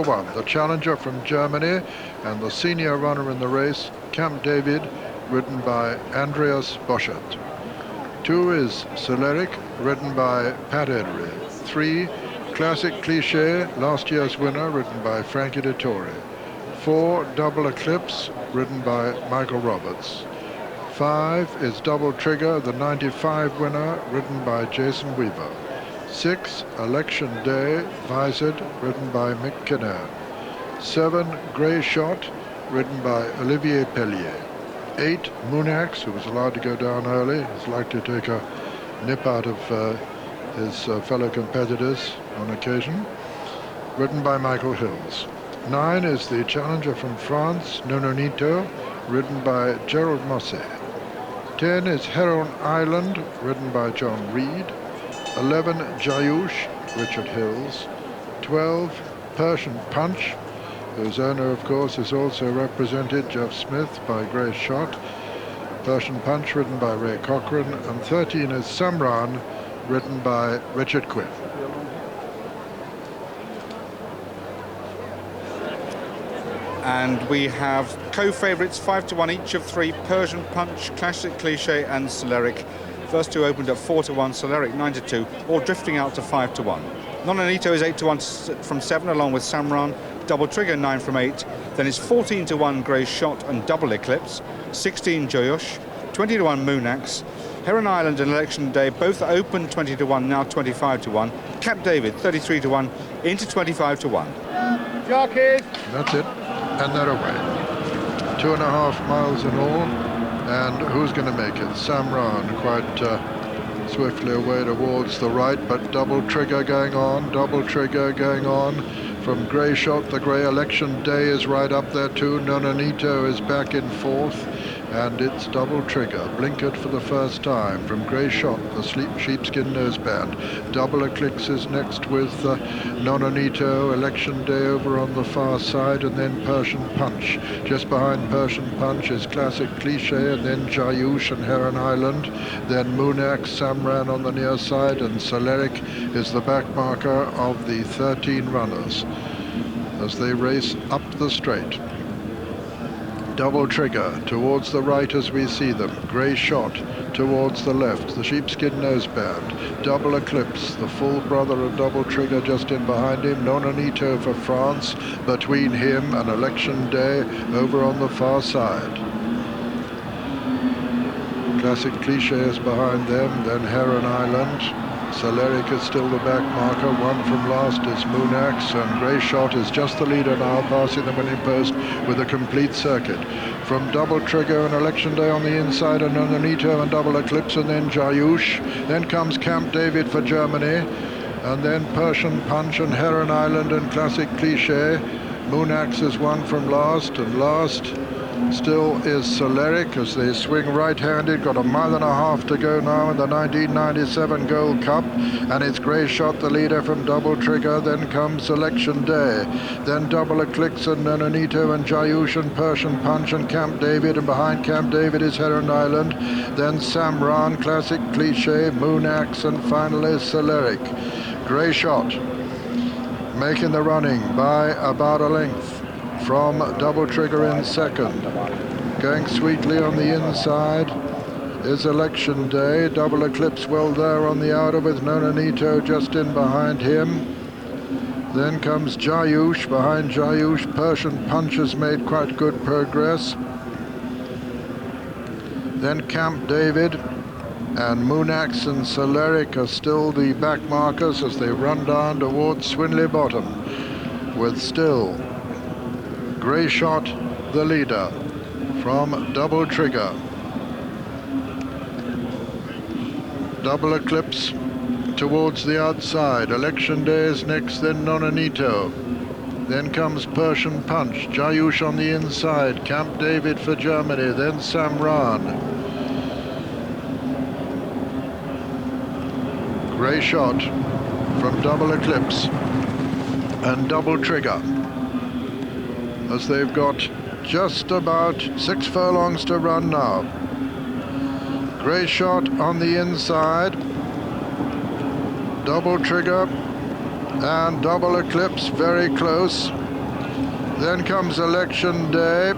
1, the challenger from Germany and the senior runner in the race, Camp David, ridden by Andreas Boschert. 2 is Celeric, ridden by Pat Eddery. 3, Classic Cliche, last year's winner, ridden by Frankie Dettori. 4, Double Eclipse, ridden by Michael Roberts. 5 is Double Trigger, the 95 winner, ridden by Jason Weaver. 6, Election Day, Visored, ridden by Mick Kinnairn. 7, Grey Shot, ridden by Olivier Pellier. 8, Moonax, who was allowed to go down early, is likely to take a nip out of his fellow competitors on occasion, ridden by Michael Hills. 9 is the challenger from France, Nononito, ridden by Gerald Mosse. 10 is Heron Island, ridden by John Reed. 11, Jayush, Richard Hills. 12, Persian Punch, whose owner, of course, is also represented, Jeff Smith, by Grey Shot. Persian Punch, ridden by Ray Cochrane. And 13 is Samran, ridden by Richard Quinn. And we have co-favourites 5-1 each of 3, Persian Punch, Classic Cliche and Celeric. First 2 opened at 4-1, Celeric 9-2, all drifting out to 5-1. Nononito is 8-1 from 7, along with Samran. Double Trigger 9 from 8. Then it's 14-1 Grey Shot and Double Eclipse. 16 Joyosh, 20-1 Moonax. Heron Island and Election Day both open 20-1, now 25-1. Camp David 33-1 into 25-1. Jockeys! That's it, and they're away. 2.5 miles in all, and who's going to make it? Samran quite swiftly away towards the right, but Double Trigger going on, Double Trigger going on. From Grey Shot, the Grey Election Day is right up there too. Nononito is back in 4th, and it's Double Trigger. Blinkered for the first time. From Grey Shot, the sheepskin noseband. Double Eclipse is next with Nononito, Election Day over on the far side, and then Persian Punch. Just behind Persian Punch is Classic Cliche, and then Jayush and Heron Island. Then Moonax, Samran on the near side, and Celeric is the back marker of the 13 runners as they race up the straight. Double Trigger towards the right as we see them. Grey Shot towards the left, the sheepskin noseband. Double Eclipse, the full brother of Double Trigger, just in behind him. Nononito for France, between him and Election Day over on the far side. Classic Cliche is behind them, then Heron Island. Celeric is still the back marker. 1 from last is Moonax, and Grey Shot is just the leader now, passing the winning post with a complete circuit. From Double Trigger and Election Day on the inside, and Nononito and Double Eclipse, and then Jayush. Then comes Camp David for Germany, and then Persian Punch and Heron Island and Classic Cliche. Moonax is 1 from last, and last still is Celeric as they swing right-handed. Got 1.5 miles to go now in the 1997 Gold Cup, and it's Grey Shot the leader from Double Trigger. Then comes Election Day, then Double Eclipse and Nononito and Jayush and Persian Punch and Camp David, and behind Camp David is Heron Island, then Samran, Classic Cliche, Moonax, and finally Celeric. Grey Shot making the running by about a length from Double Trigger in second. Going sweetly on the inside is Election Day. Double Eclipse well there on the outer with Nononito just in behind him. Then comes Jayush. Behind Jayush, Persian Punch has made quite good progress. Then Camp David and Moonax and Celeric are still the back markers as they run down towards Swinley Bottom, with still Grey Shot the leader from Double Trigger. Double Eclipse towards the outside. Election Day is next, then Nononito. Then comes Persian Punch. Jayush on the inside. Camp David for Germany. Then Samran. Grey Shot from Double Eclipse and Double Trigger, as they've got just about 6 furlongs to run now. Grey Shot on the inside, Double Trigger and Double Eclipse very close. Then comes Election Day,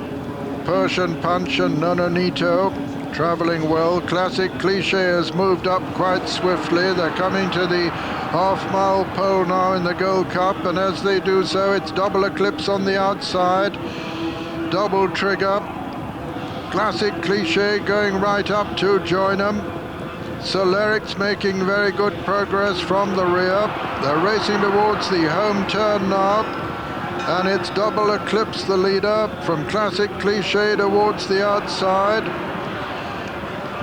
Persian Punch and Nononito, travelling well. Classic Cliche has moved up quite swiftly. They're coming to the half-mile pole now in the Gold Cup, and as they do so, it's Double Eclipse on the outside, Double Trigger. Classic Cliche going right up to join them. Celeric's making very good progress from the rear. They're racing towards the home turn now, and it's Double Eclipse the leader from Classic Cliche towards the outside.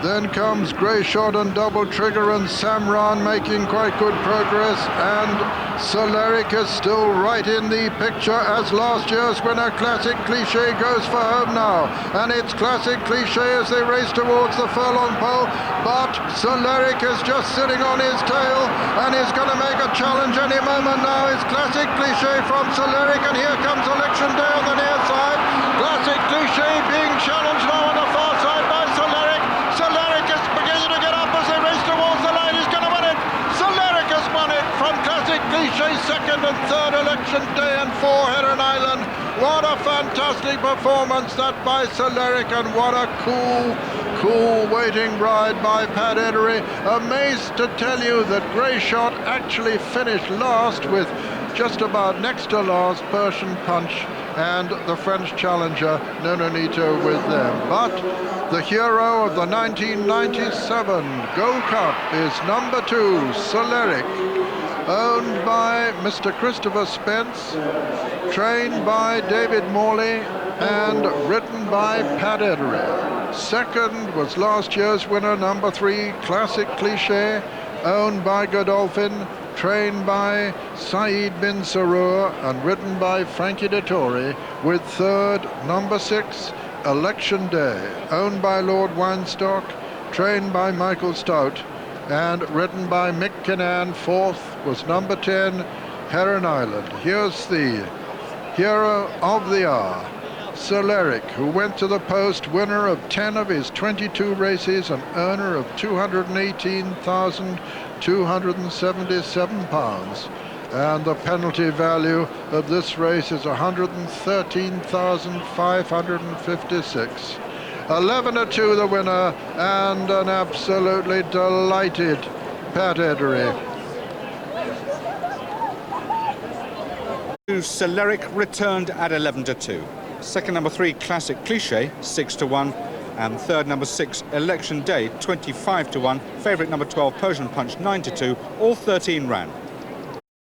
Then comes Grey Shot and Double Trigger and Samran making quite good progress, and Celeric is still right in the picture as last year's winner Classic Cliche goes for home now. And it's Classic Cliche as they race towards the furlong pole, but Celeric is just sitting on his tail and is going to make a challenge any moment now. It's Classic Cliche from Celeric, and here comes Election Day on the near side. Classic Cliche being challenged now on the far side by Celeric. Celeric is beginning to get up as they race towards the line. He's going to win it. Celeric has won it from Classic Cliche, second and third Election Day and 4 Heron Island. What a fantastic performance that by Celeric, and what a cool waiting ride by Pat Eddery. Amazed to tell you that Grey Shot actually finished last with just about next to last Persian Punch and the French challenger Nononito with them. But the hero of the 1997 Gold Cup is number 2, Celeric, owned by Mr. Christopher Spence, trained by David Morley, and ridden by Pat Eddery. Second was last year's winner, number 3, Classic Cliche, owned by Godolphin, trained by Saeed bin Sarur and ridden by Frankie Dettori, with third, number 6, Election Day, owned by Lord Weinstock, trained by Michael Stout, and ridden by Mick Kinnan. Fourth was number 10, Heron Island. Here's the hero of the hour, Celeric, who went to the post, winner of 10 of his 22 races, an earner of £218,277, and the penalty value of this race is £113,556. 11-2 the winner, and an absolutely delighted Pat Eddery. Celeric returned at 11-2. Second, number 3, Classic Cliche, 6-1. And third, number 6, Election Day, 25-1. Favourite, number 12, Persian Punch, 9-2. All 13 ran.